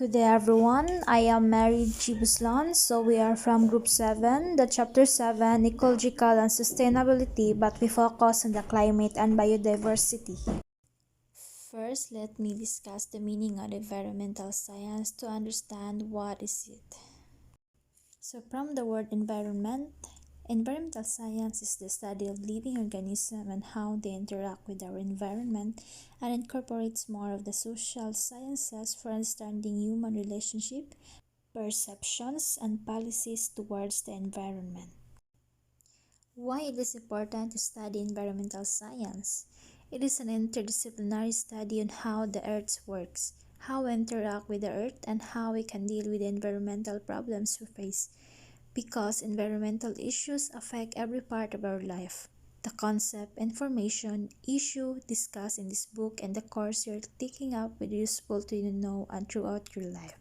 Good day everyone, I am Mary G. Buslon. So we are from Group 7, the Chapter 7, Ecological and Sustainability, but we focus on the climate and biodiversity. First, let me discuss the meaning of environmental science to understand what is it. So from the word environment, environmental science is the study of living organisms and how they interact with our environment, and incorporates more of the social sciences for understanding human relationship, perceptions, and policies towards the environment. Why it is important to study environmental science? It is an interdisciplinary study on how the earth works, how we interact with the earth, and how we can deal with the environmental problems we face, because environmental issues affect every part of our life. The concept, information, issue discussed in this book and the course you're taking up will be useful to you know and throughout your life.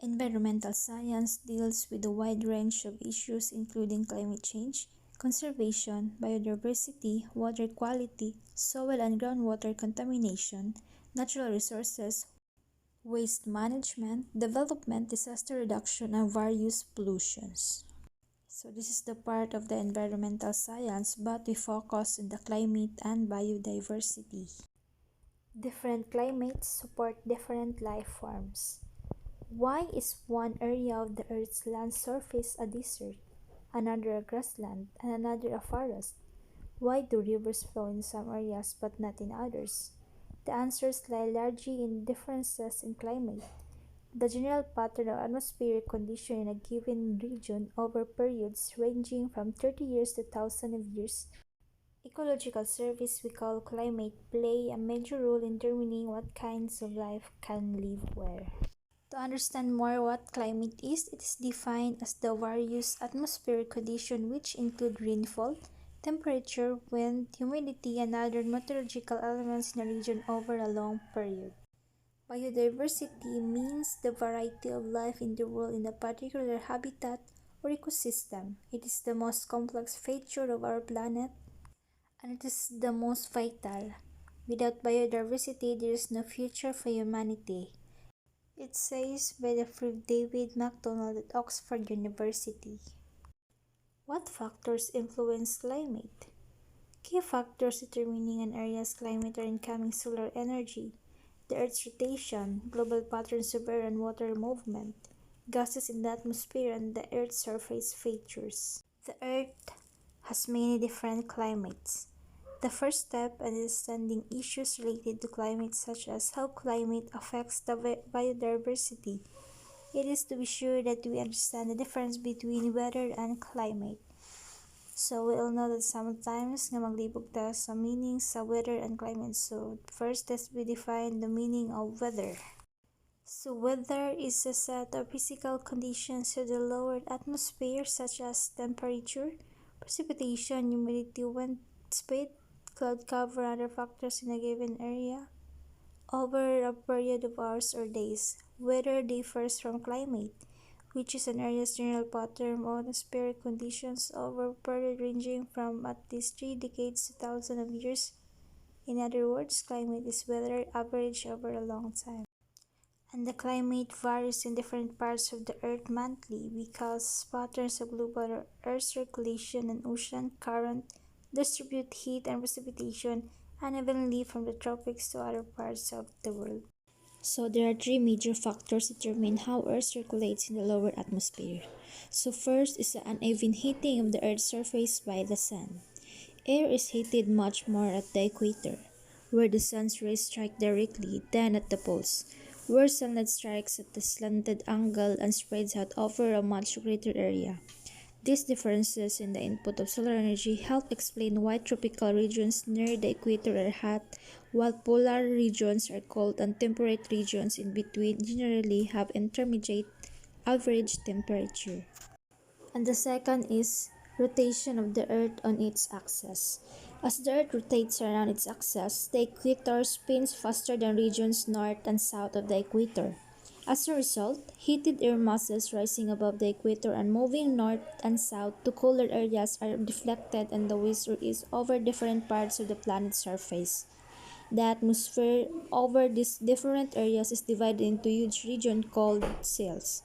Environmental science deals with a wide range of issues including climate change, conservation, biodiversity, water quality, soil and groundwater contamination, natural resources, waste management, development, disaster reduction, and various pollutions. So this is the part of the environmental science, but we focus on the climate and biodiversity. Different climates support different life forms. Why is one area of the Earth's land surface a desert, another a grassland, and another a forest? Why do rivers flow in some areas but not in others? The answers lie largely in differences in climate, the general pattern of atmospheric condition in a given region over periods ranging from 30 years to thousands of years. Ecological service we call climate play a major role in determining what kinds of life can live where. To understand more what climate is, it is defined as the various atmospheric conditions which include rainfall, temperature, wind, humidity, and other meteorological elements in a region over a long period. Biodiversity means the variety of life in the world in a particular habitat or ecosystem. It is the most complex feature of our planet, and it is the most vital. Without biodiversity, there is no future for humanity. It says by the Prof. David MacDonald at Oxford University. What factors influence climate? Key factors determining an area's climate are incoming solar energy, the Earth's rotation, global patterns of air and water movement, gases in the atmosphere, and the Earth's surface features. The Earth has many different climates. The first step in understanding issues related to climate, such as how climate affects the biodiversity, it is to be sure that we understand the difference between weather and climate. So we all know that sometimes nga maglibog ta sa meaning sa weather and climate. So first, let's define the meaning of weather. So weather is a set of physical conditions of the lower atmosphere, such as temperature, precipitation, humidity, wind speed, cloud cover, and other factors in a given area over a period of hours or days. Weather differs from climate, which is an area's general pattern of atmospheric conditions over a period ranging from at least 3 decades to thousands of years. In other words, climate is weather averaged over a long time. And the climate varies in different parts of the Earth monthly because patterns of global Earth circulation and ocean current distribute heat and precipitation unevenly from the tropics to other parts of the world. So there are three major factors that determine how Earth circulates in the lower atmosphere. So first is the uneven heating of the Earth's surface by the sun. Air is heated much more at the equator, where the sun's rays strike directly, than at the poles, where sunlight strikes at a slanted angle and spreads out over a much greater area. These differences in the input of solar energy help explain why tropical regions near the equator are hot, while polar regions are cold, and temperate regions in between generally have intermediate average temperature. And the second is rotation of the Earth on its axis. As the Earth rotates around its axis, the equator spins faster than regions north and south of the equator. As a result, heated air masses rising above the equator and moving north and south to cooler areas are deflected and the west or east over different parts of the planet's surface. The atmosphere over these different areas is divided into huge regions called cells,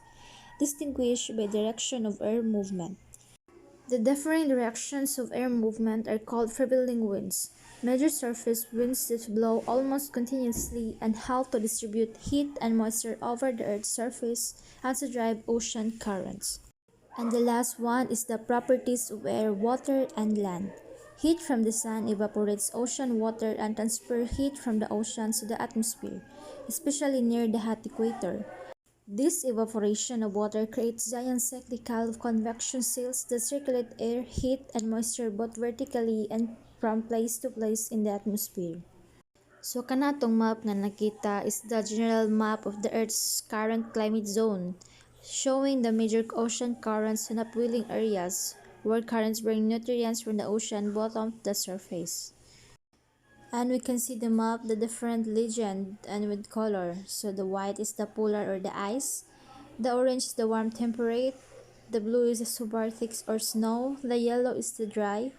distinguished by direction of air movement. The differing directions of air movement are called prevailing winds, major surface winds that blow almost continuously and help to distribute heat and moisture over the Earth's surface and to drive ocean currents. And the last one is the properties of air, water, and land. Heat from the sun evaporates ocean water and transfers heat from the oceans to the atmosphere, especially near the hot equator. This evaporation of water creates giant cyclical convection cells that circulate air, heat, and moisture both vertically and from place to place in the atmosphere. So kanatong map nga nakita is the general map of the Earth's current climate zone, showing the major ocean currents and upwelling areas, where currents bring nutrients from the ocean bottom to the surface. And we can see the map, the different legend and with color. So the white is the polar or the ice, the orange is the warm temperate, the blue is the subarctic or snow, the yellow is the dry,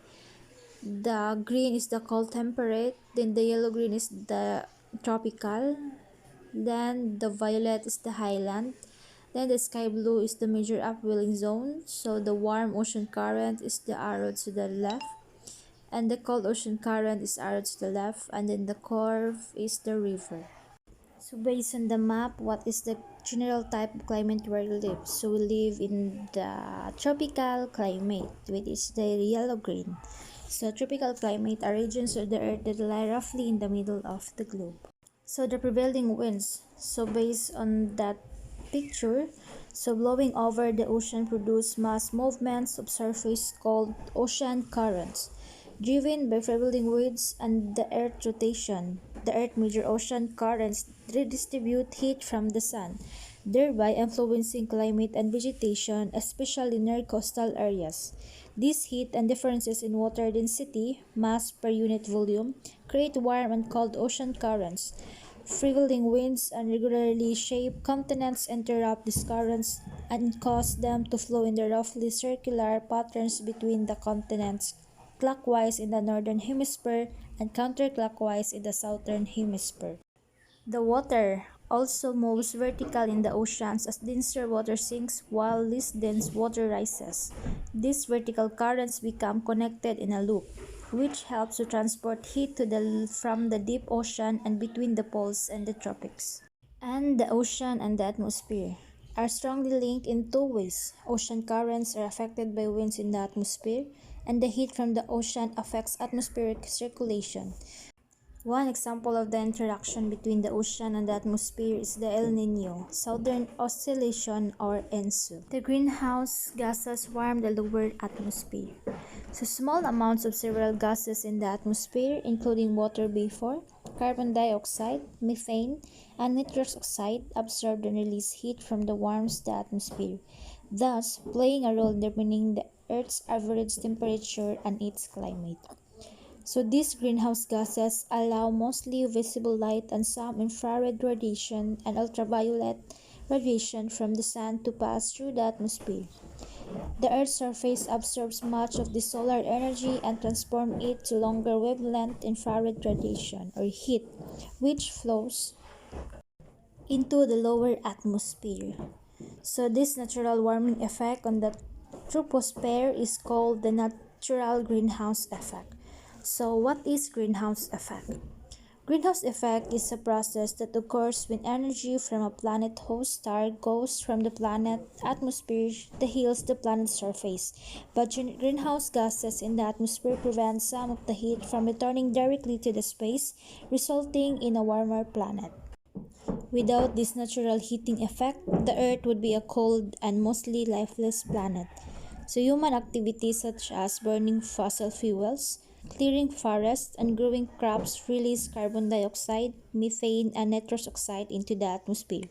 the green is the cold temperate, then the yellow green is the tropical, then the violet is the highland, then the sky blue is the major upwelling zone, so the warm ocean current is the arrow to the left, and the cold ocean current is arrow to the left, and then the curve is the river. So based on the map, what is the general type of climate where we live? So we live in the tropical climate, which is the yellow-green. So tropical climate are regions of the earth that lie roughly in the middle of the globe. So the prevailing winds, so based on that picture, so blowing over the ocean produce mass movements of surface called ocean currents, driven by prevailing winds and the earth rotation. The earth major ocean currents redistribute heat from the sun, thereby influencing climate and vegetation, especially near coastal areas. This heat and differences in water density, mass per unit volume, create warm and cold ocean currents. Prevailing winds irregularly shape continents, interrupt these currents, and cause them to flow in the roughly circular patterns between the continents, clockwise in the northern hemisphere and counterclockwise in the southern hemisphere. The water also moves vertical in the oceans as denser water sinks while less dense water rises. These vertical currents become connected in a loop, which helps to transport heat from the deep ocean and between the poles and the tropics. And the ocean and the atmosphere are strongly linked in two ways. Ocean currents are affected by winds in the atmosphere, and the heat from the ocean affects atmospheric circulation. One example of the interaction between the ocean and the atmosphere is the El Niño, Southern Oscillation or ENSO. The greenhouse gases warm the lower atmosphere. So small amounts of several gases in the atmosphere, including water vapor, carbon dioxide, methane, and nitrous oxide, absorb and release heat from the warms the atmosphere, thus playing a role in determining the Earth's average temperature and its climate. So these greenhouse gases allow mostly visible light and some infrared radiation and ultraviolet radiation from the sun to pass through the atmosphere. The Earth's surface absorbs much of the solar energy and transforms it to longer wavelength infrared radiation or heat, which flows into the lower atmosphere. So this natural warming effect on the troposphere is called the natural greenhouse effect. So what is greenhouse effect? Greenhouse effect is a process that occurs when energy from a planet host star goes from the planet atmosphere that heals the planet's surface. But greenhouse gases in the atmosphere prevent some of the heat from returning directly to the space, resulting in a warmer planet. Without this natural heating effect, the Earth would be a cold and mostly lifeless planet. So human activities such as burning fossil fuels, clearing forests, and growing crops release carbon dioxide, methane, and nitrous oxide into the atmosphere.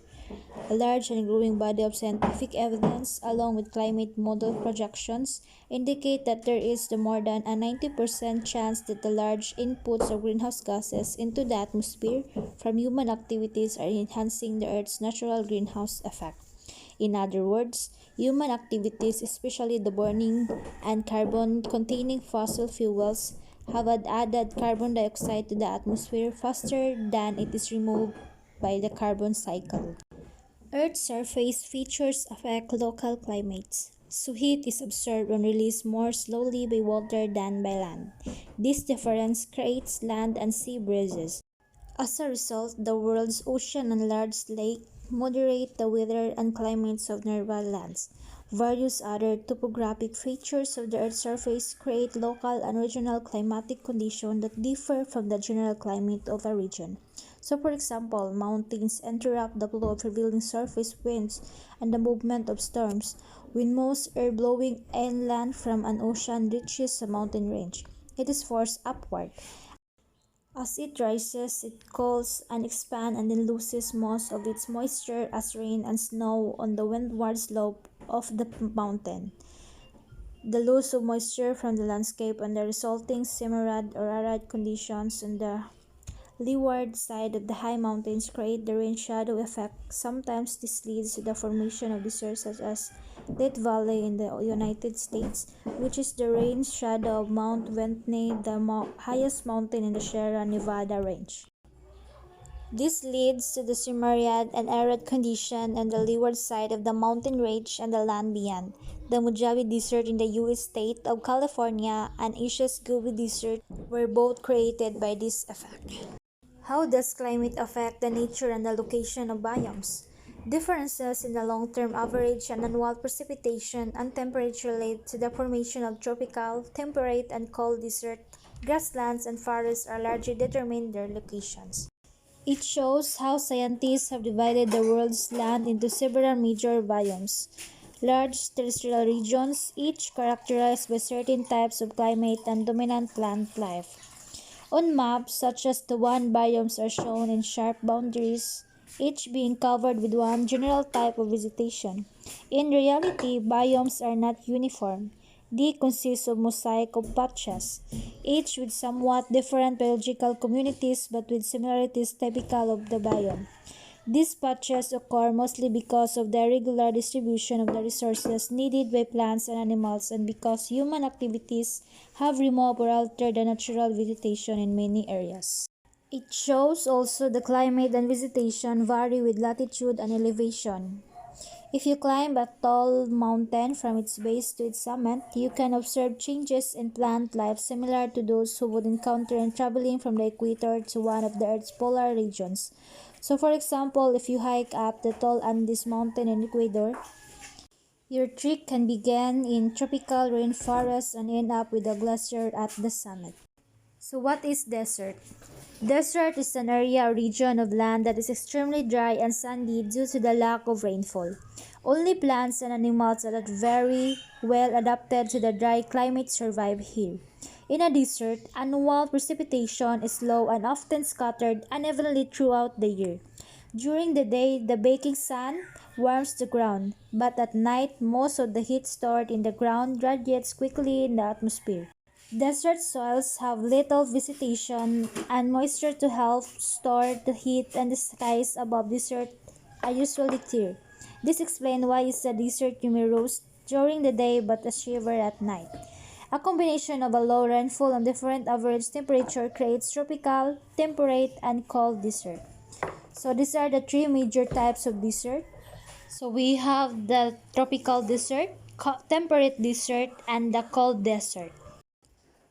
A large and growing body of scientific evidence, along with climate model projections, indicate that there is the more than a 90% chance that the large inputs of greenhouse gases into the atmosphere from human activities are enhancing the Earth's natural greenhouse effect. In other words, human activities, especially the burning and carbon-containing fossil fuels, have added carbon dioxide to the atmosphere faster than it is removed by the carbon cycle. Earth's surface features affect local climates, so heat is absorbed and released more slowly by water than by land. This difference creates land and sea breezes. As a result, the world's ocean and large lake moderate the weather and climates of nearby lands. Various other topographic features of the Earth's surface create local and regional climatic conditions that differ from the general climate of a region. So, for example, mountains interrupt the flow of prevailing surface winds and the movement of storms. When most air blowing inland from an ocean reaches a mountain range, it is forced upward. As it rises, it cools and expands and then loses most of its moisture as rain and snow on the windward slope of the mountain. The loss of moisture from the landscape and the resulting semi-arid or arid conditions on the leeward side of the high mountains create the rain shadow effect. Sometimes this leads to the formation of deserts such as Death Valley in the United States, which is the rain shadow of Mount Whitney, the highest mountain in the Sierra Nevada range. This leads to the semi-arid and arid condition on the leeward side of the mountain range and the land beyond. The Mojave Desert in the U.S. state of California and Asia's Gobi Desert were both created by this effect. How does climate affect the nature and the location of biomes? Differences in the long-term average and annual precipitation and temperature lead to the formation of tropical, temperate, and cold desert. Grasslands and forests are largely determined their locations. It shows how scientists have divided the world's land into several major biomes. Large terrestrial regions, each characterized by certain types of climate and dominant plant life. On maps such as the one, biomes are shown in sharp boundaries, each being covered with one general type of vegetation. In reality, biomes are not uniform. They consist of mosaic of patches, each with somewhat different biological communities but with similarities typical of the biome. These patches occur mostly because of the irregular distribution of the resources needed by plants and animals and because human activities have removed or altered the natural vegetation in many areas. It shows also the climate and vegetation vary with latitude and elevation. If you climb a tall mountain from its base to its summit, you can observe changes in plant life similar to those who would encounter in traveling from the equator to one of the Earth's polar regions. So, for example, if you hike up the tall Andes mountain in Ecuador, your trek can begin in tropical rainforests and end up with a glacier at the summit. So, what is desert? Desert is an area or region of land that is extremely dry and sandy due to the lack of rainfall. Only plants and animals that are very well adapted to the dry climate survive here. In a desert, annual precipitation is low and often scattered unevenly throughout the year. During the day, the baking sun warms the ground, but at night, most of the heat stored in the ground radiates quickly in the atmosphere. Desert soils have little vegetation and moisture to help store the heat, and the skies above desert are usually clear. This explains why in the desert you may roast during the day but a shiver at night. A combination of a low rainfall and different average temperature creates tropical, temperate, and cold desert. So these are the three major types of desert. So we have the tropical desert, temperate desert, and the cold desert.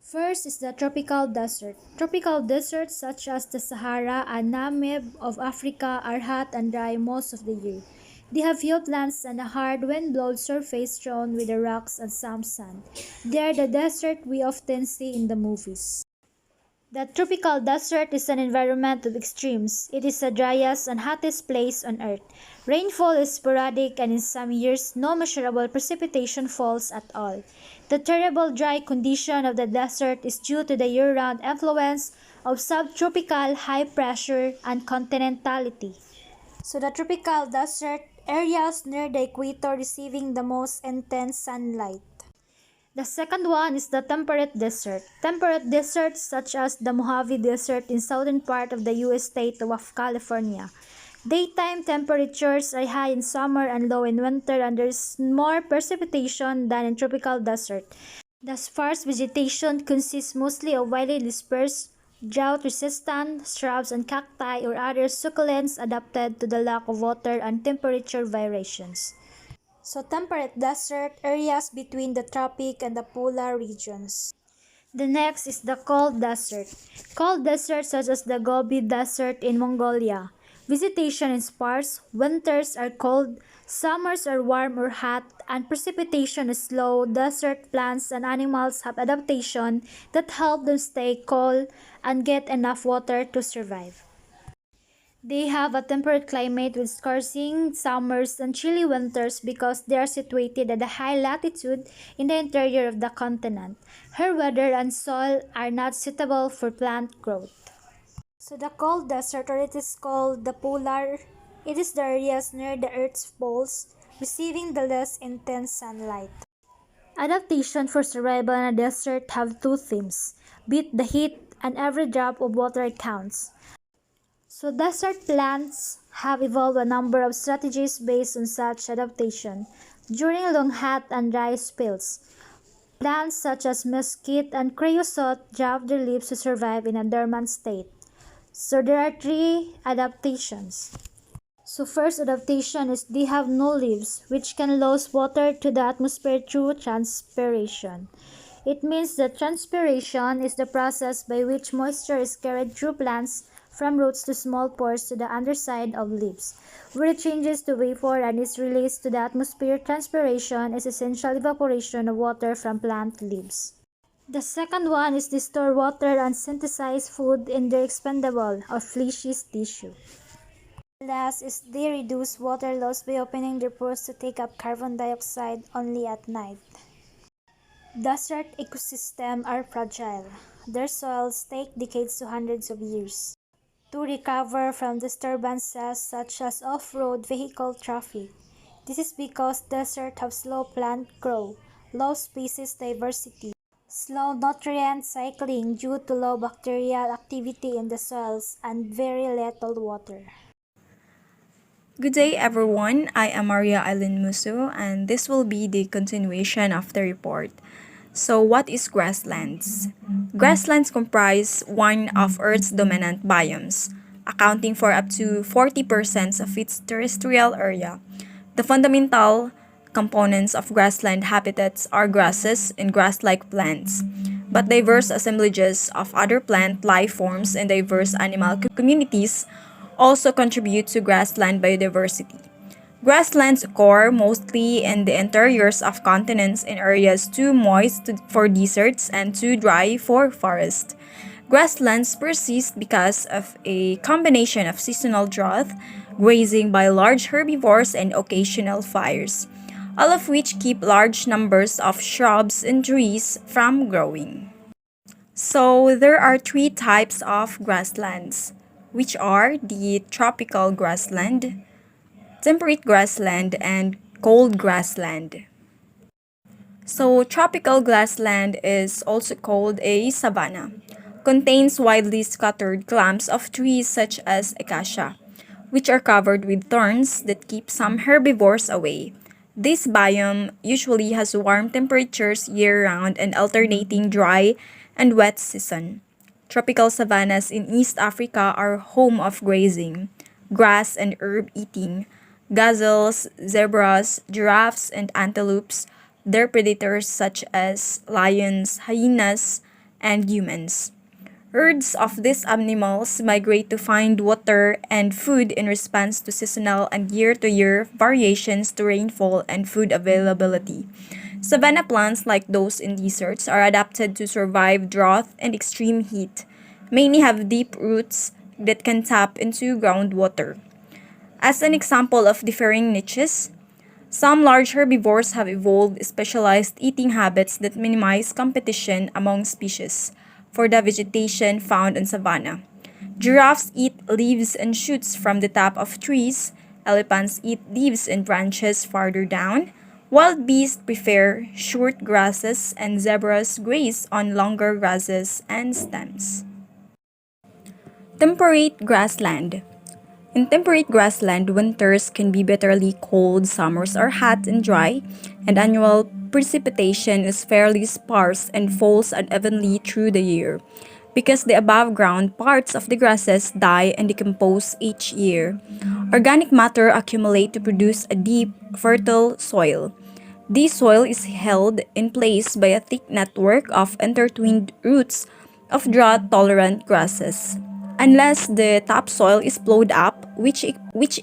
First is the tropical desert. Tropical deserts such as the Sahara and Namib of Africa are hot and dry most of the year. They have few plants and a hard wind-blown surface strewn with the rocks and some sand. They are the desert we often see in the movies. The tropical desert is an environment of extremes. It is the driest and hottest place on Earth. Rainfall is sporadic and in some years no measurable precipitation falls at all. The terrible dry condition of the desert is due to the year-round influence of subtropical high pressure and continentality. So the tropical desert areas near the equator receiving the most intense sunlight. The second one is the temperate desert. Temperate deserts such as the Mojave Desert in southern part of the U.S. state of California. Daytime temperatures are high in summer and low in winter, and there is more precipitation than in tropical desert. The sparse vegetation consists mostly of widely dispersed, drought-resistant shrubs and cacti or other succulents adapted to the lack of water and temperature variations. So temperate desert areas between the tropic and the polar regions. The next is the cold desert. Cold deserts such as the Gobi Desert in Mongolia. Vegetation is sparse, winters are cold, summers are warm or hot, and precipitation is low. Desert plants and animals have adaptation that help them stay cold and get enough water to survive. They have a temperate climate with scorching summers and chilly winters because they are situated at a high latitude in the interior of the continent. Her weather and soil are not suitable for plant growth. So the cold desert, or it is called the polar, it is the areas near the Earth's poles, receiving the less intense sunlight. Adaptation for survival in a desert have two themes: beat the heat and every drop of water counts. So desert plants have evolved a number of strategies based on such adaptation. During long hot and dry spells, plants such as mesquite and creosote drop their leaves to survive in a dormant state. So there are three adaptations. So first adaptation is they have no leaves, which can lose water to the atmosphere through transpiration. It means that transpiration is the process by which moisture is carried through plants from roots to small pores to the underside of leaves, where it changes to vapor and is released to the atmosphere. Transpiration is essential evaporation of water from plant leaves. The second one is they store water and synthesize food in their expandable or fleecy tissue. Last is they reduce water loss by opening their pores to take up carbon dioxide only at night. Desert ecosystems are fragile. Their soils take decades to hundreds of years to recover from disturbances such as off-road vehicle traffic. This is because deserts have slow plant growth, low species diversity, slow nutrient cycling due to low bacterial activity in the soils, and very little water. Good day, everyone. I am Maria Eileen Musu, and this will be the continuation of the report. So, what is grasslands? Grasslands comprise one of Earth's dominant biomes, accounting for up to 40% of its terrestrial area. The fundamental components of grassland habitats are grasses and grass-like plants, but diverse assemblages of other plant life forms and diverse animal communities also contribute to grassland biodiversity. Grasslands occur mostly in the interiors of continents in areas too moist for deserts and too dry for forests. Grasslands persist because of a combination of seasonal drought, grazing by large herbivores, and occasional fires, all of which keep large numbers of shrubs and trees from growing. So, there are three types of grasslands, which are the tropical grassland, temperate grassland, and cold grassland. So, tropical grassland is also called a savanna. Contains widely scattered clumps of trees such as acacia, which are covered with thorns that keep some herbivores away. This biome usually has warm temperatures year-round and alternating dry and wet season. Tropical savannas in East Africa are home of grazing, grass and herb eating, gazelles, zebras, giraffes, and antelopes, their predators such as lions, hyenas, and humans. Herds of these animals migrate to find water and food in response to seasonal and year-to-year variations to rainfall and food availability. Savanna plants, like those in deserts, are adapted to survive drought and extreme heat. Many have deep roots that can tap into groundwater. As an example of differing niches, some large herbivores have evolved specialized eating habits that minimize competition among species for the vegetation found in savanna. Giraffes eat leaves and shoots from the top of trees, elephants eat leaves and branches farther down, wild beasts prefer short grasses, and zebras graze on longer grasses and stems. Temperate grassland. In temperate grassland, winters can be bitterly cold, summers are hot and dry, and annual precipitation is fairly sparse and falls unevenly through the year. Because the above ground parts of the grasses die and decompose each year, organic matter accumulate to produce a deep, fertile soil. This soil is held in place by a thick network of intertwined roots of drought-tolerant grasses. Unless the topsoil is plowed up, which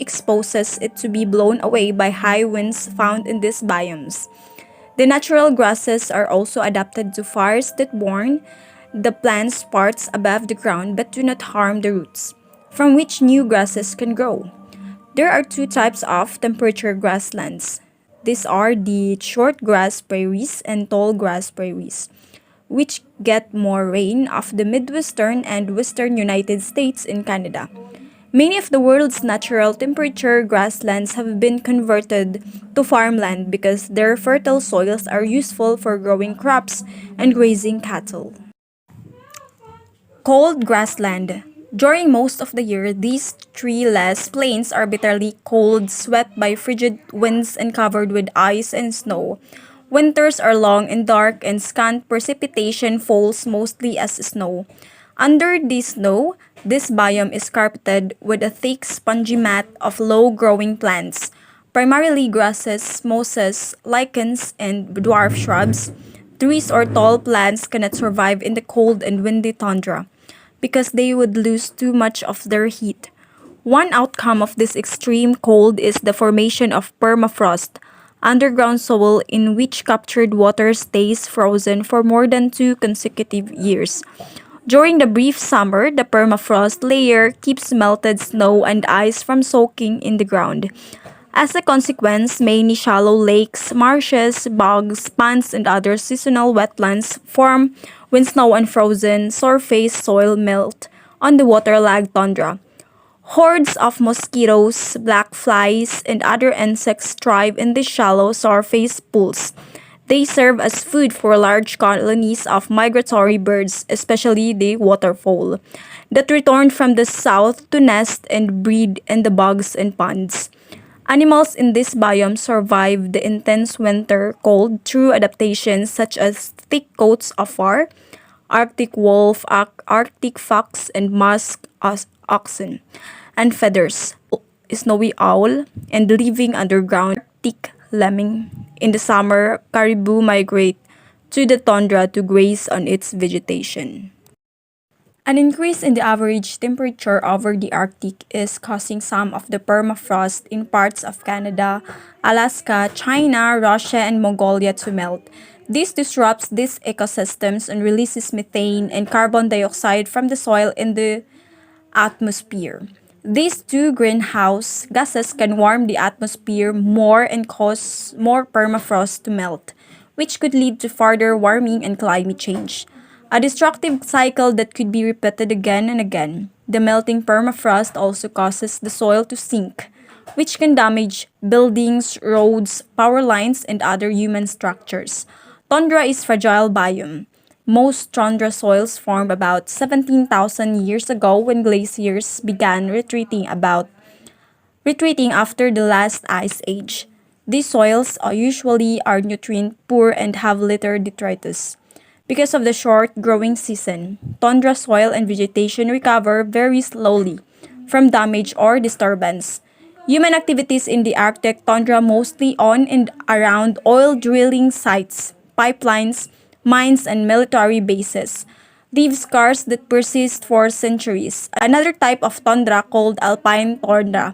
exposes it to be blown away by high winds found in these biomes. The natural grasses are also adapted to forests that burn the plant's parts above the ground but do not harm the roots, from which new grasses can grow. There are two types of temperature grasslands. These are the short grass prairies and tall grass prairies, which get more rain of the Midwestern and Western United States and Canada. Many of the world's natural temperature grasslands have been converted to farmland because their fertile soils are useful for growing crops and grazing cattle. Cold grassland. During most of the year, these treeless plains are bitterly cold, swept by frigid winds and covered with ice and snow. Winters are long and dark, and scant precipitation falls mostly as snow. Under the snow, this biome is carpeted with a thick, spongy mat of low-growing plants, primarily grasses, mosses, lichens, and dwarf shrubs. Trees or tall plants cannot survive in the cold and windy tundra because they would lose too much of their heat. One outcome of this extreme cold is the formation of permafrost, underground soil in which captured water stays frozen for more than 2 consecutive years. During the brief summer, the permafrost layer keeps melted snow and ice from soaking in the ground. As a consequence, many shallow lakes, marshes, bogs, ponds, and other seasonal wetlands form when snow and frozen surface soil melt on the waterlogged tundra. Hordes of mosquitoes, black flies, and other insects thrive in these shallow surface pools. They serve as food for large colonies of migratory birds, especially the waterfowl, that return from the south to nest and breed in the bogs and ponds. Animals in this biome survive the intense winter cold through adaptations such as thick coats of fur, Arctic wolf, Arctic fox, and musk oxen, and feathers, snowy owl, and living underground Arctic lemming. In the summer, caribou migrate to the tundra to graze on its vegetation. An increase in the average temperature over the Arctic is causing some of the permafrost in parts of Canada, Alaska, China, Russia, and Mongolia to melt. This disrupts these ecosystems and releases methane and carbon dioxide from the soil in the atmosphere. These two greenhouse gases can warm the atmosphere more and cause more permafrost to melt, which could lead to further warming and climate change. A destructive cycle that could be repeated again and again. The melting permafrost also causes the soil to sink, which can damage buildings, roads, power lines, and other human structures. Tundra is fragile biome. Most tundra soils formed about 17,000 years ago when glaciers began retreating after the last ice age. These soils usually are nutrient poor and have little detritus. Because of the short growing season, tundra soil and vegetation recover very slowly from damage or disturbance. Human activities in the Arctic tundra mostly on and around oil drilling sites, pipelines, mines, and military bases leave scars that persist for centuries. Another type of tundra called alpine tundra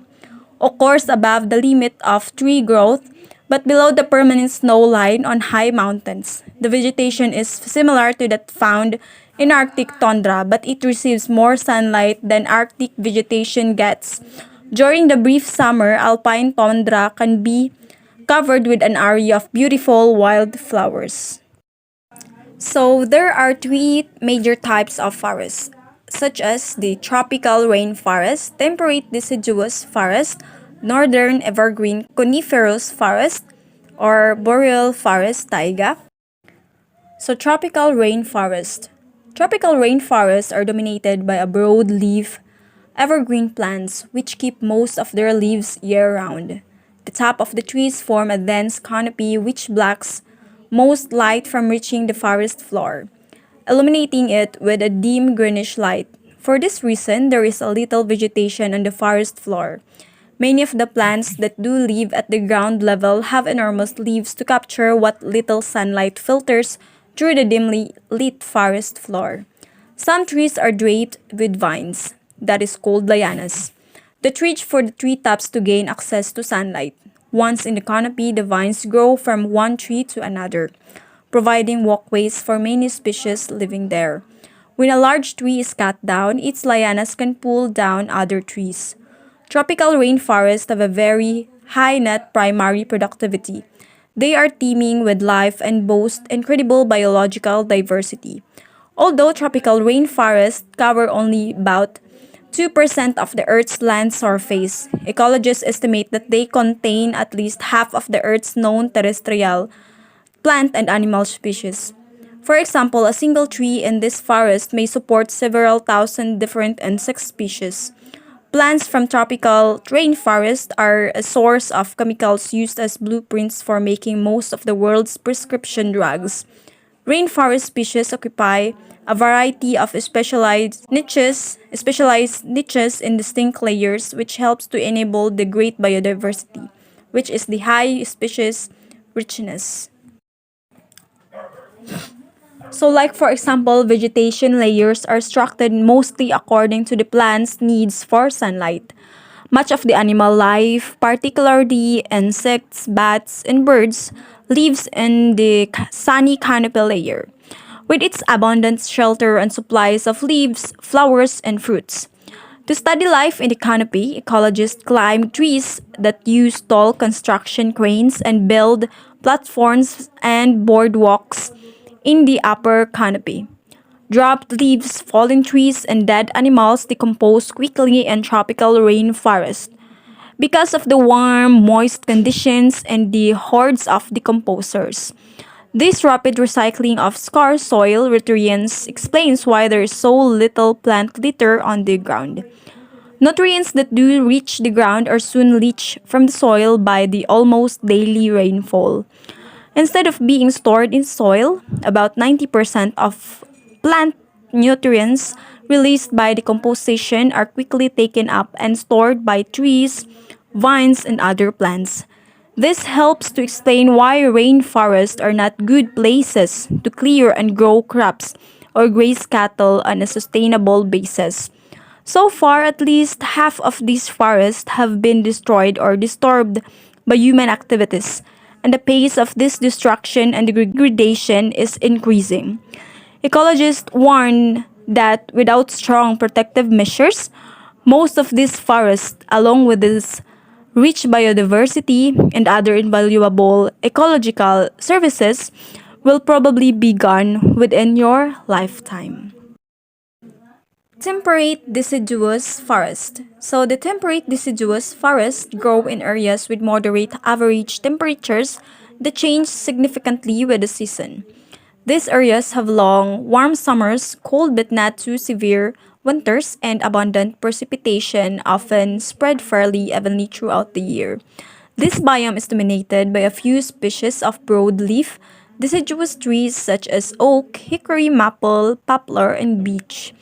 occurs above the limit of tree growth but below the permanent snow line on high mountains. The vegetation is similar to that found in Arctic tundra, but it receives more sunlight than Arctic vegetation gets. During the brief summer, alpine tundra can be covered with an area of beautiful wildflowers. So there are three major types of forests, such as the tropical rainforest, temperate deciduous forest, northern evergreen coniferous forest, or boreal forest taiga. So tropical rainforest. Tropical rainforests are dominated by a broad-leaf evergreen plants which keep most of their leaves year-round. The top of the trees form a dense canopy which blocks most light from reaching the forest floor, illuminating it with a dim greenish light. For this reason, there is a little vegetation on the forest floor. Many of the plants that do live at the ground level have enormous leaves to capture what little sunlight filters through the dimly lit forest floor. Some trees are draped with vines, that is called lianas, that reach for the treetops to gain access to sunlight. Once in the canopy, the vines grow from one tree to another, providing walkways for many species living there. When a large tree is cut down, its lianas can pull down other trees. Tropical rainforests have a very high net primary productivity. They are teeming with life and boast incredible biological diversity. Although tropical rainforests cover only about 2% of the Earth's land surface, ecologists estimate that they contain at least half of the Earth's known terrestrial plant and animal species. For example, a single tree in this forest may support several thousand different insect species. Plants from tropical rainforest are a source of chemicals used as blueprints for making most of the world's prescription drugs. Rainforest species occupy a variety of specialized niches in distinct layers, which helps to enable the great biodiversity, which is the high species richness. So like for example, vegetation layers are structured mostly according to the plant's needs for sunlight. Much of the animal life, particularly insects, bats, and birds, lives in the sunny canopy layer, with its abundant shelter and supplies of leaves, flowers, and fruits. To study life in the canopy, ecologists climb trees that use tall construction cranes and build platforms and boardwalks in the upper canopy. Dropped leaves, fallen trees, and dead animals decompose quickly in tropical rainforest. Because of the warm, moist conditions and the hordes of decomposers. This rapid recycling of scarce soil nutrients explains why there is so little plant litter on the ground. Nutrients that do reach the ground are soon leached from the soil by the almost daily rainfall. Instead of being stored in soil, about 90% of plant nutrients released by decomposition are quickly taken up and stored by trees, vines, and other plants. This helps to explain why rainforests are not good places to clear and grow crops or graze cattle on a sustainable basis. So far, at least half of these forests have been destroyed or disturbed by human activities, and the pace of this destruction and degradation is increasing. Ecologists warn that without strong protective measures, most of these forests, along with this rich biodiversity and other invaluable ecological services, will probably be gone within your lifetime. Temperate deciduous forest. So the temperate deciduous forest grow in areas with moderate average temperatures that change significantly with the season. These areas have long, warm summers, cold but not too severe winters, and abundant precipitation often spread fairly evenly throughout the year. This biome is dominated by a few species of broadleaf deciduous trees such as oak, hickory, maple, poplar, and beech.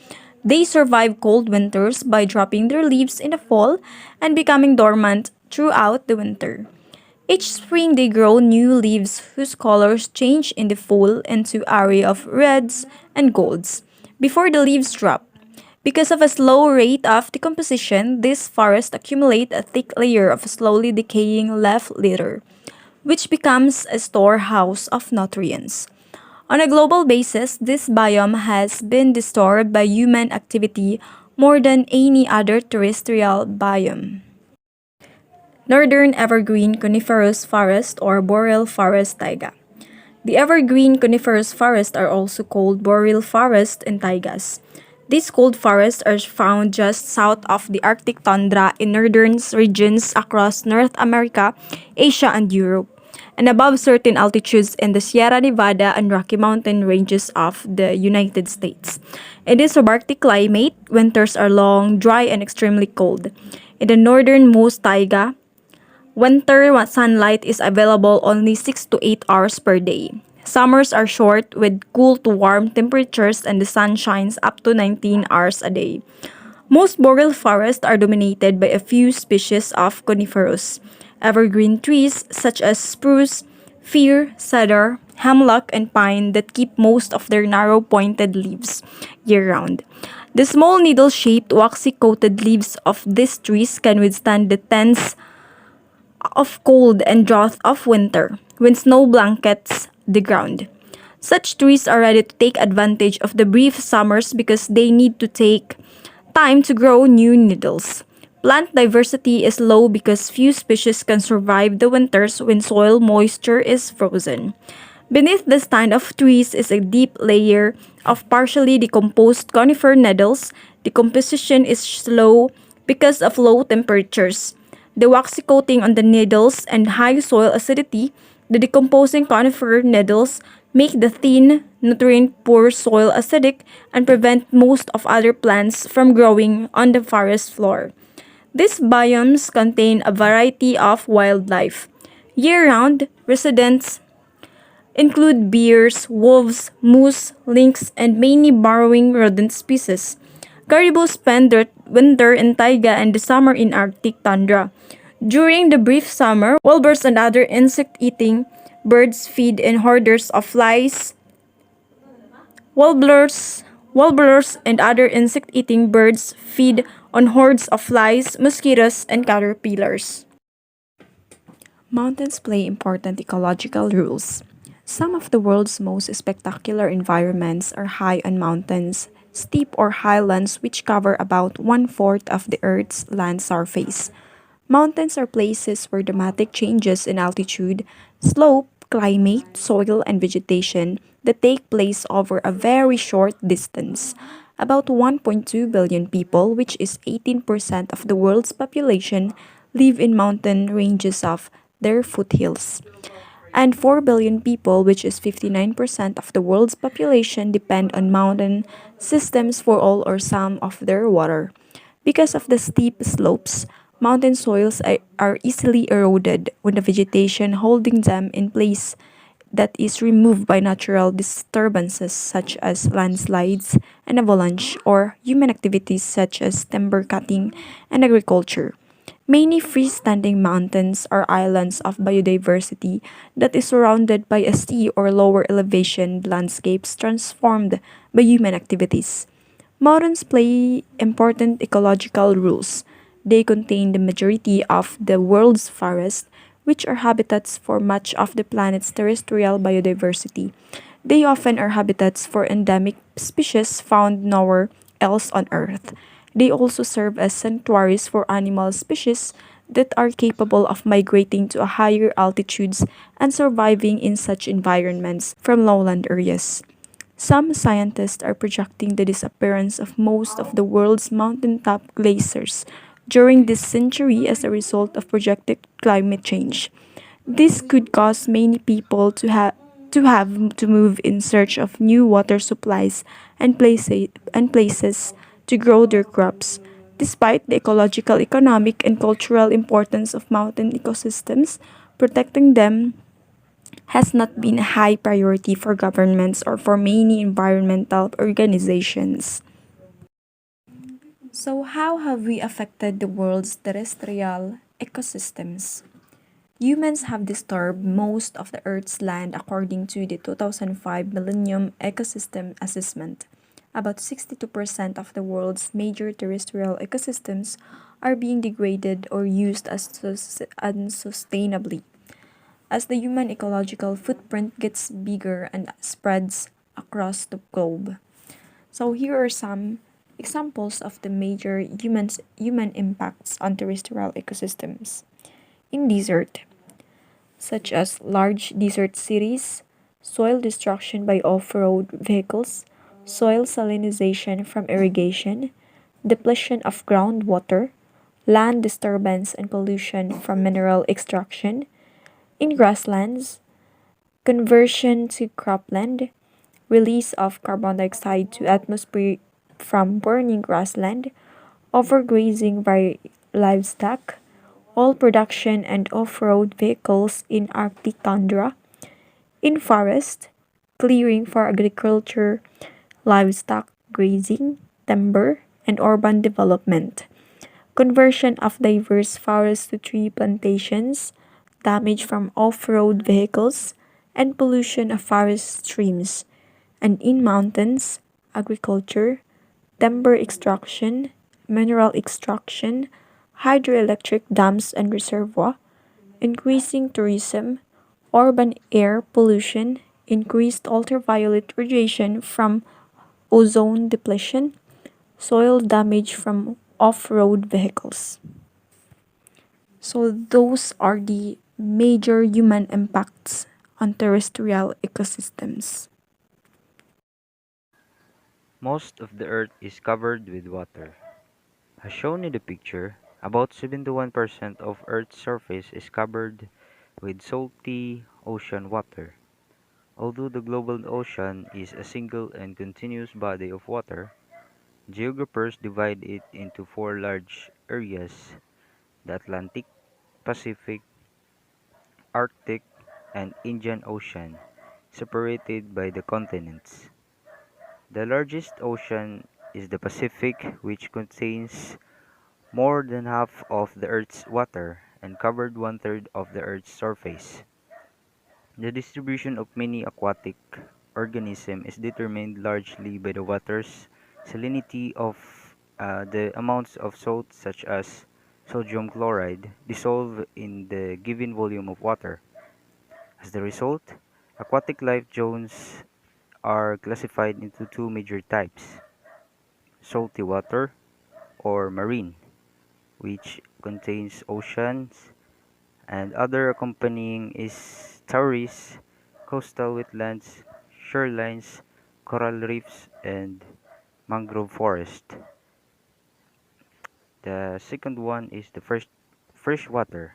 They survive cold winters by dropping their leaves in the fall and becoming dormant throughout the winter. Each spring they grow new leaves whose colors change in the fall into array of reds and golds before the leaves drop. Because of a slow rate of decomposition, these forests accumulate a thick layer of slowly decaying leaf litter, which becomes a storehouse of nutrients. On a global basis, this biome has been disturbed by human activity more than any other terrestrial biome. Northern evergreen coniferous forest or boreal forest taiga. The evergreen coniferous forests are also called boreal forest and taigas. These cold forests are found just south of the Arctic tundra in northern regions across North America, Asia, and Europe, and above certain altitudes in the Sierra Nevada and Rocky Mountain ranges of the United States. In this subarctic climate, winters are long, dry, and extremely cold. In the northernmost taiga, winter sunlight is available only 6 to 8 hours per day. Summers are short with cool to warm temperatures and the sun shines up to 19 hours a day. Most boreal forests are dominated by a few species of coniferous, evergreen trees such as spruce, fir, cedar, hemlock, and pine that keep most of their narrow pointed leaves year round. The small needle shaped waxy coated leaves of these trees can withstand the tense of cold and drought of winter when snow blankets the ground. Such trees are ready to take advantage of the brief summers because they need to take time to grow new needles. Plant diversity is low because few species can survive the winters when soil moisture is frozen. Beneath the stand of trees is a deep layer of partially decomposed conifer needles. Decomposition is slow because of low temperatures. The waxy coating on the needles and high soil acidity, the decomposing conifer needles make the thin, nutrient-poor soil acidic and prevent most of other plants from growing on the forest floor. These biomes contain a variety of wildlife. Year-round, residents include bears, wolves, moose, lynx, and many burrowing rodent species. Caribou spend their winter in taiga and the summer in Arctic tundra. During the brief summer, warblers and other insect-eating birds feed in herders of flies. Warblers and other insect-eating birds feed on hordes of flies, mosquitoes, and caterpillars. Mountains play important ecological roles. Some of the world's most spectacular environments are high on mountains, steep or highlands which cover about one-fourth of the Earth's land surface. Mountains are places where dramatic changes in altitude, slope, climate, soil, and vegetation that take place over a very short distance. About 1.2 billion people, which is 18% of the world's population, live in mountain ranges of their foothills. And 4 billion people, which is 59% of the world's population, depend on mountain systems for all or some of their water. Because of the steep slopes, mountain soils are easily eroded when the vegetation holding them in place that is removed by natural disturbances such as landslides and avalanche or human activities such as timber cutting and agriculture. Many freestanding mountains are islands of biodiversity that is surrounded by a sea or lower elevation landscapes transformed by human activities. Mountains play important ecological roles. They contain the majority of the world's forests, which are habitats for much of the planet's terrestrial biodiversity. They often are habitats for endemic species found nowhere else on Earth. They also serve as sanctuaries for animal species that are capable of migrating to higher altitudes and surviving in such environments from lowland areas. Some scientists are projecting the disappearance of most of the world's mountaintop glaciers during this century as a result of projected climate change. This could cause many people to move in search of new water supplies and places to grow their crops. Despite the ecological, economic, and cultural importance of mountain ecosystems, protecting them has not been a high priority for governments or for many environmental organizations. So, how have we affected the world's terrestrial ecosystems? Humans have disturbed most of the Earth's land according to the 2005 Millennium Ecosystem Assessment. About 62% of the world's major terrestrial ecosystems are being degraded or used unsustainably. As the human ecological footprint gets bigger and spreads across the globe. So here are some examples of the major human impacts on terrestrial ecosystems. In desert, such as large desert cities, soil destruction by off-road vehicles, soil salinization from irrigation, depletion of groundwater, land disturbance and pollution from mineral extraction. In grasslands, conversion to cropland, release of carbon dioxide to atmosphere from burning grassland, overgrazing by livestock, oil production and off-road vehicles in Arctic tundra. In forest, clearing for agriculture, livestock grazing, timber, and urban development, conversion of diverse forests to tree plantations, damage from off road vehicles, and pollution of forest streams, and in mountains, agriculture, timber extraction, mineral extraction, hydroelectric dams and reservoir, increasing tourism, urban air pollution, increased ultraviolet radiation from ozone depletion, soil damage from off road vehicles. So, those are the major human impacts on terrestrial ecosystems. Most of the Earth is covered with water. As shown in the picture, about 71% of Earth's surface is covered with salty ocean water. Although the global ocean is a single and continuous body of water, geographers divide it into four large areas: the Atlantic, Pacific, Arctic, and Indian Ocean, separated by the continents. The largest ocean is the Pacific, which contains more than half of the Earth's water and covered one-third of the Earth's surface. The distribution of many aquatic organisms is determined largely by the water's salinity of the amounts of salt such as sodium chloride dissolved in the given volume of water. As the result, aquatic life zones are classified into two major types: salty water or marine, which contains oceans, and other accompanying estuaries, coastal wetlands, shorelines, coral reefs, and mangrove forest. The second one is the first freshwater,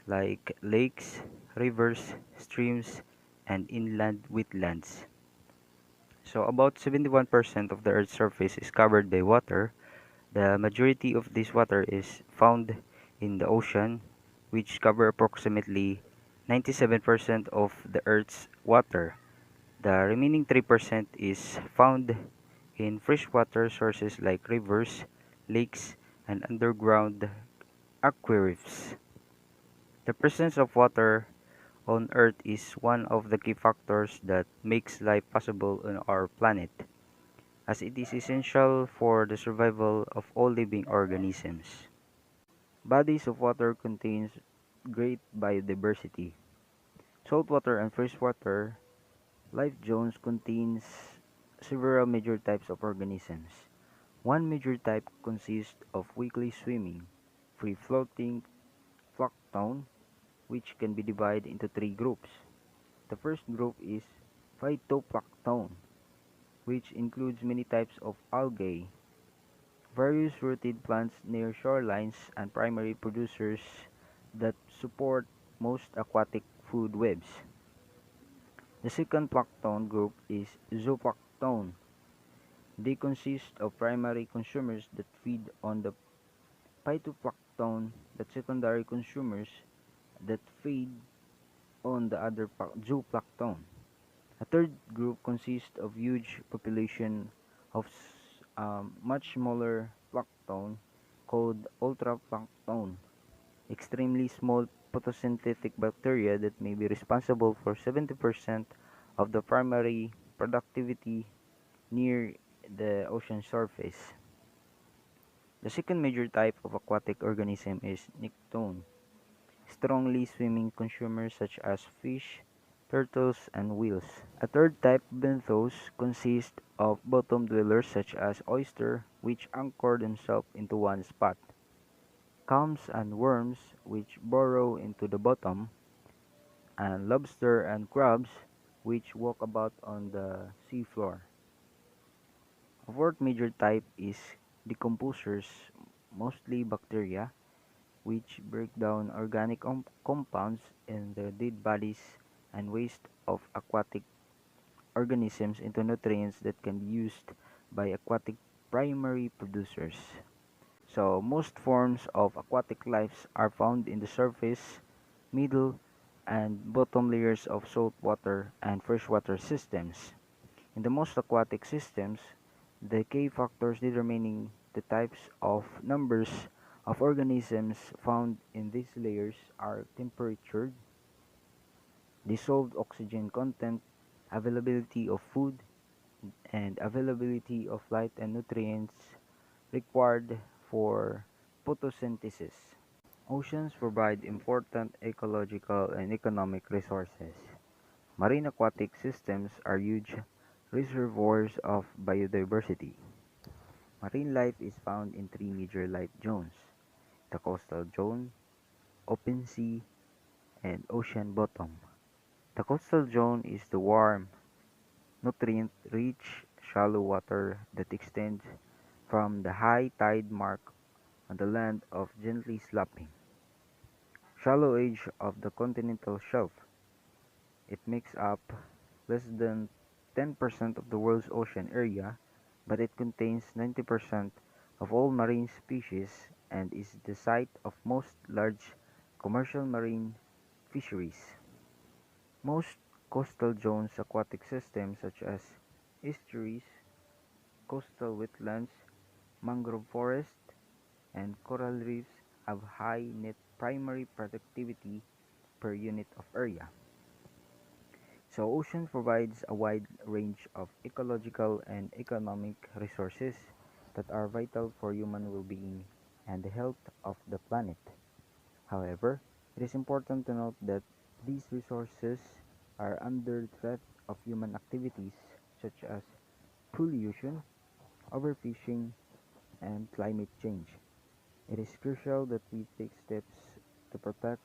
like lakes, rivers, streams, and inland wetlands. So about 71% of the Earth's surface is covered by water. The majority of this water is found in the ocean, which cover approximately 97% of the Earth's water. The remaining 3% is found in freshwater sources like rivers, lakes, and underground aquifers. The presence of water on Earth is one of the key factors that makes life possible on our planet, as it is essential for the survival of all living organisms. Bodies of water contains great biodiversity. Saltwater and freshwater life zones contains several major types of organisms. One major type consists of weakly swimming, free-floating plankton, which can be divided into three groups. The first group is phytoplankton, which includes many types of algae, various rooted plants near shorelines, and primary producers that support most aquatic food webs. The second plankton group is zooplankton. They consist of primary consumers that feed on the phytoplankton, that secondary consumers that feed on the other zooplankton. A third group consists of huge population of much smaller plankton called ultraplankton, extremely small photosynthetic bacteria that may be responsible for 70% of the primary productivity near the ocean surface. The second major type of aquatic organism is nekton, strongly swimming consumers such as fish, turtles, and whales. A third type, benthos, consists of bottom dwellers such as oyster, which anchor themselves into one spot, clams and worms, which burrow into the bottom, and lobster and crabs, which walk about on the seafloor. A fourth major type is decomposers, mostly bacteria, which break down organic compounds in the dead bodies and waste of aquatic organisms into nutrients that can be used by aquatic primary producers. So, most forms of aquatic life are found in the surface, middle, and bottom layers of saltwater and freshwater systems. In the most aquatic systems, the key factors determining the types of numbers of organisms found in these layers are temperature, dissolved oxygen content, availability of food, and availability of light and nutrients required for photosynthesis. Oceans provide important ecological and economic resources. Marine aquatic systems are huge reservoirs of biodiversity. Marine life is found in three major life zones: the coastal zone, open sea, and ocean bottom. The coastal zone is the warm, nutrient-rich, shallow water that extends from the high tide mark on the land of gently sloping, shallow edge of the continental shelf. It makes up less than 10% of the world's ocean area, but it contains 90% of all marine species and is the site of most large commercial marine fisheries. Most coastal zones aquatic systems such as estuaries, coastal wetlands, mangrove forests, and coral reefs have high net primary productivity per unit of area. So ocean provides a wide range of ecological and economic resources that are vital for human well-being and the health of the planet. However, it is important to note that these resources are under threat of human activities such as pollution, overfishing, and climate change. It is crucial that we take steps to protect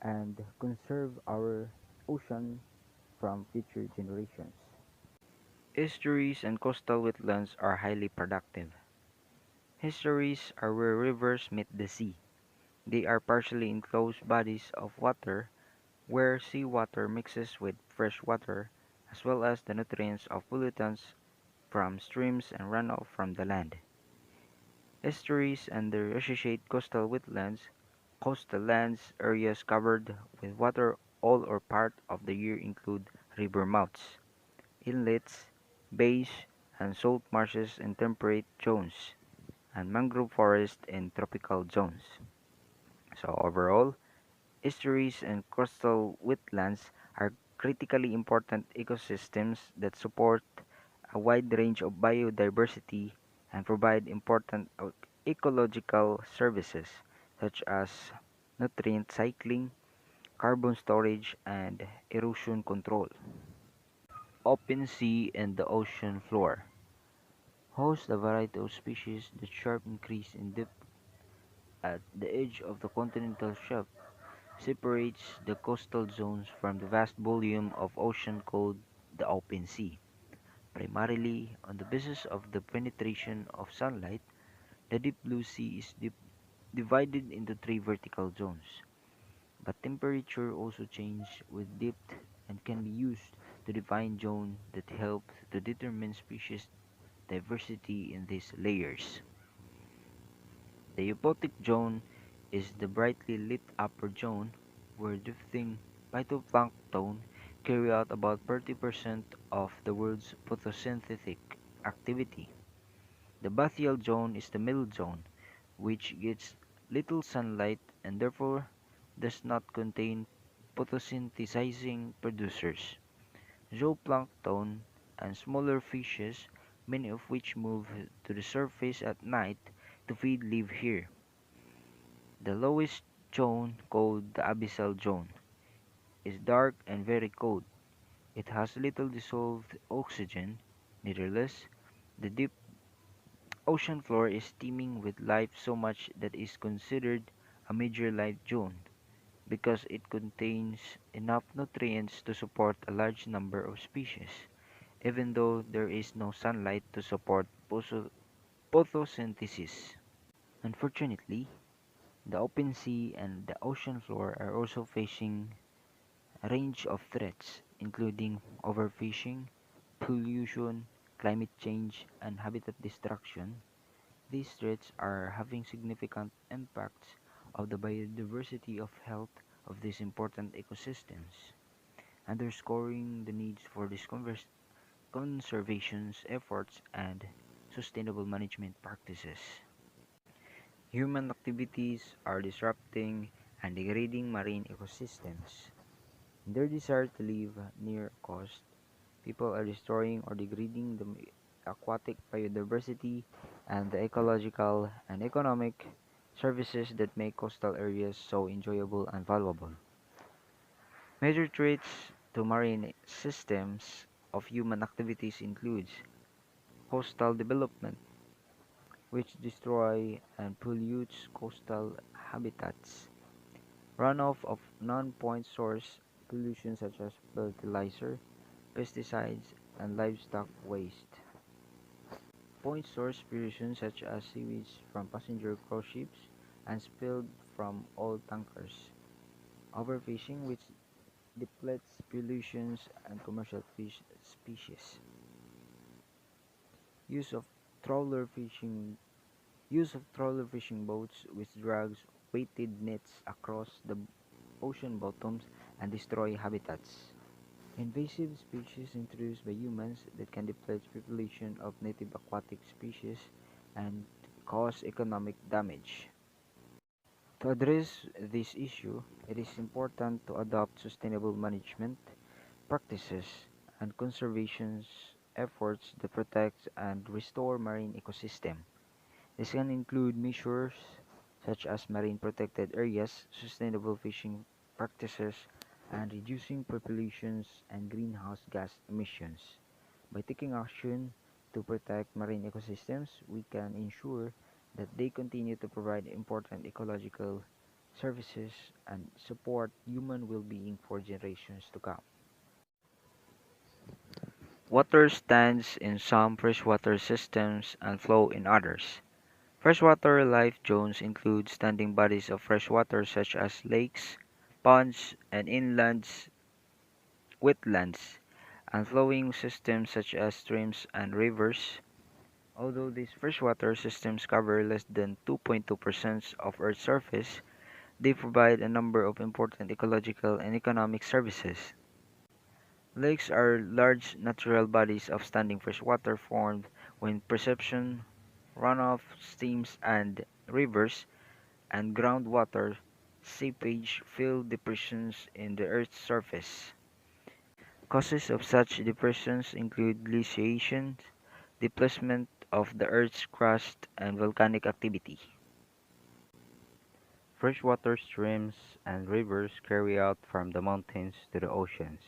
and conserve our ocean from future generations. Estuaries and coastal wetlands are highly productive. Estuaries are where rivers meet the sea. They are partially enclosed bodies of water where seawater mixes with fresh water, as well as the nutrients of pollutants from streams and runoff from the land. Estuaries and their associated coastal wetlands, coastal lands areas covered with water all or part of the year include river mouths, inlets, bays, and salt marshes in temperate zones, and mangrove forests in tropical zones. So overall, estuaries and coastal wetlands are critically important ecosystems that support a wide range of biodiversity and provide important ecological services such as nutrient cycling, carbon storage, and erosion control. Open sea and the ocean floor host a variety of species that sharp increase in depth at the edge of the continental shelf separates the coastal zones from the vast volume of ocean called the open sea. Primarily on the basis of the penetration of sunlight, the deep blue sea is divided into three vertical zones. But temperature also changes with depth and can be used to define zone that help to determine species diversity in these layers. The euphotic zone is the brightly lit upper zone where drifting phytoplankton carry out about 30% of the world's photosynthetic activity. The bathyal zone is the middle zone, which gets little sunlight and therefore does not contain photosynthesizing producers. Zooplankton and smaller fishes, many of which move to the surface at night to feed, live here. The lowest zone, called the abyssal zone, is dark and very cold. It has little dissolved oxygen. Nevertheless, the deep ocean floor is teeming with life so much that it is considered a major life zone because it contains enough nutrients to support a large number of species, even though there is no sunlight to support photosynthesis. Unfortunately, the open sea and the ocean floor are also facing a range of threats, including overfishing, pollution, climate change, and habitat destruction. These threats are having significant impacts on the biodiversity of health of these important ecosystems, underscoring the needs for these conservation efforts and sustainable management practices. Human activities are disrupting and degrading marine ecosystems. In their desire to live near coast, people are destroying or degrading the aquatic biodiversity and the ecological and economic services that make coastal areas so enjoyable and valuable. Major threats to marine systems of human activities includes coastal development, which destroy and pollutes coastal habitats, runoff of non-point source pollution such as fertilizer, pesticides, and livestock waste. Point source pollution such as sewage from passenger cruise ships and spilled from oil tankers. Overfishing which depletes pollutions and commercial fish species. Use of trawler fishing Use of trawler fishing boats which drags weighted nets across the ocean bottoms and destroy habitats. Invasive species introduced by humans that can deplete population of native aquatic species and cause economic damage. To address this issue, it is important to adopt sustainable management practices and conservation efforts that protect and restore marine ecosystem. This can include measures such as marine protected areas, sustainable fishing practices, and reducing populations and greenhouse gas emissions. By taking action to protect marine ecosystems, we can ensure that they continue to provide important ecological services and support human well-being for generations to come. Water stands in some freshwater systems and flow in others. Freshwater life zones include standing bodies of freshwater such as lakes, ponds, and inland wetlands, and flowing systems such as streams and rivers. Although these freshwater systems cover less than 2.2% of Earth's surface, they provide a number of important ecological and economic services. Lakes are large natural bodies of standing freshwater formed when precipitation, runoff, streams, and rivers and groundwater seepage fill depressions in the Earth's surface. Causes of such depressions include glaciation, displacement of the Earth's crust, and volcanic activity. Freshwater streams and rivers carry out from the mountains to the oceans.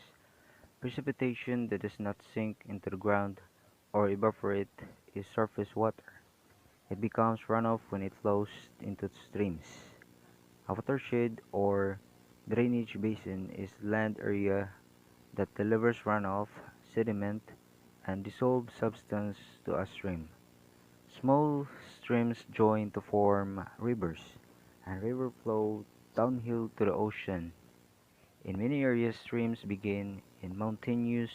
Precipitation that does not sink into the ground or evaporate is surface water. It becomes runoff when it flows into streams. A watershed or drainage basin is land area that delivers runoff, sediment, and dissolved substance to a stream. Small streams join to form rivers, and river flow downhill to the ocean. In many areas, streams begin in mountainous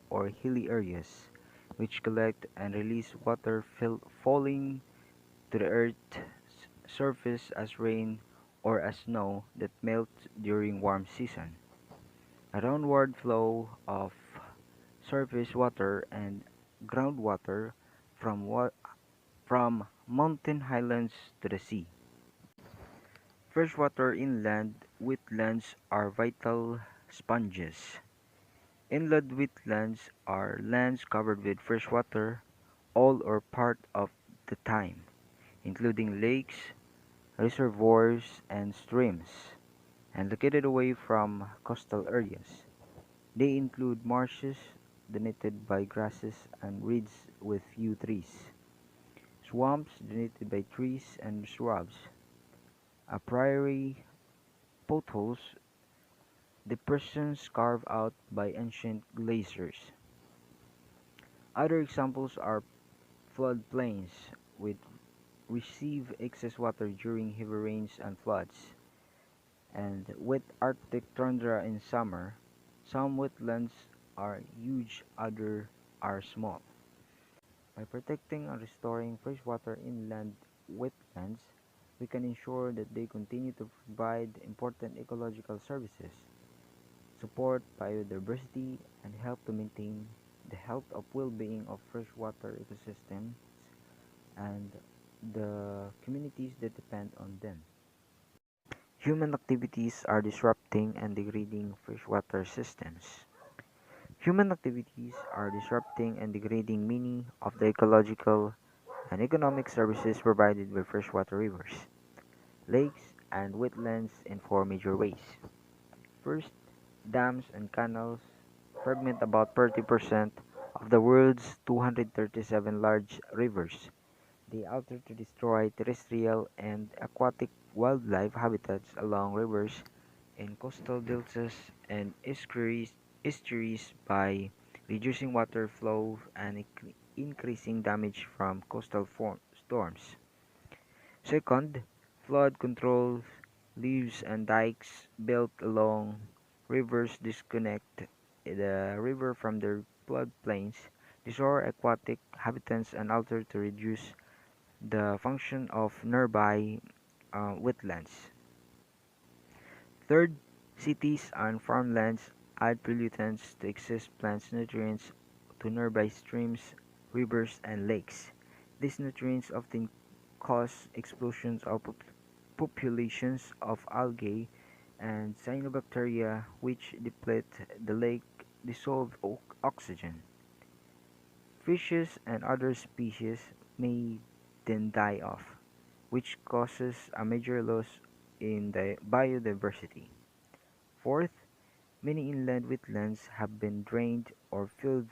or hilly areas, which collect and release water falling to the Earth's surface as rain or as snow that melts during warm season. A downward flow of surface water and groundwater from mountain highlands to the sea. Freshwater inland wetlands are vital sponges. Inland wetlands are lands covered with freshwater all or part of the time, including lakes, reservoirs, and streams, and located away from coastal areas. They include marshes dominated by grasses and reeds with few trees, swamps dominated by trees and shrubs, a prairie, potholes, depressions carved out by ancient glaciers. Other examples are floodplains, which receive excess water during heavy rains and floods, and wet Arctic tundra in summer. Some wetlands are huge, others are small. By protecting and restoring freshwater inland wetlands, we can ensure that they continue to provide important ecological services, support biodiversity, and help to maintain the health of well-being of freshwater ecosystems and the communities that depend on them. Human activities are disrupting and degrading freshwater systems. Human activities are disrupting and degrading many of the ecological and economic services provided by freshwater rivers, lakes, and wetlands in four major ways. First, dams and canals fragment about 30% of the world's 237 large rivers. They alter to destroy terrestrial and aquatic wildlife habitats along rivers in coastal deltas and estuaries by reducing water flow and increasing damage from coastal storms. Second, flood control levees and dikes built along rivers disconnect the river from their floodplains, destroy aquatic habitats, and alter to reduce the function of nearby wetlands. Third, cities and farmlands add pollutants to excess plant nutrients to nearby streams, rivers, and lakes. These nutrients often cause explosions of populations of algae and cyanobacteria which deplete the lake dissolved oxygen. Fishes and other species may then die off, which causes a major loss in the biodiversity. Fourth, many inland wetlands have been drained or filled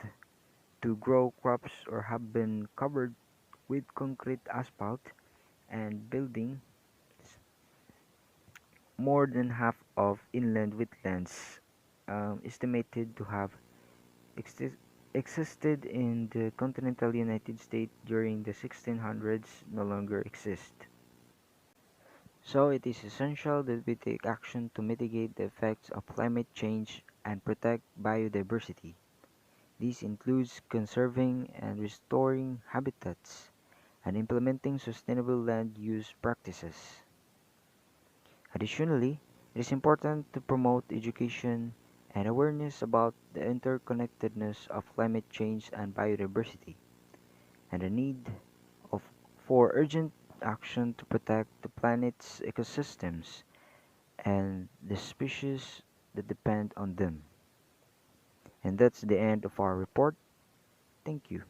to grow crops or have been covered with concrete asphalt and buildings. More than half of inland wetlands estimated to have existed in the continental United States during the 1600s no longer exist. So it is essential that we take action to mitigate the effects of climate change and protect biodiversity. This includes conserving and restoring habitats and implementing sustainable land use practices. Additionally, it is important to promote education and awareness about the interconnectedness of climate change and biodiversity, and the need of, for urgent action to protect the planet's ecosystems and the species that depend on them. And that's the end of our report. Thank you.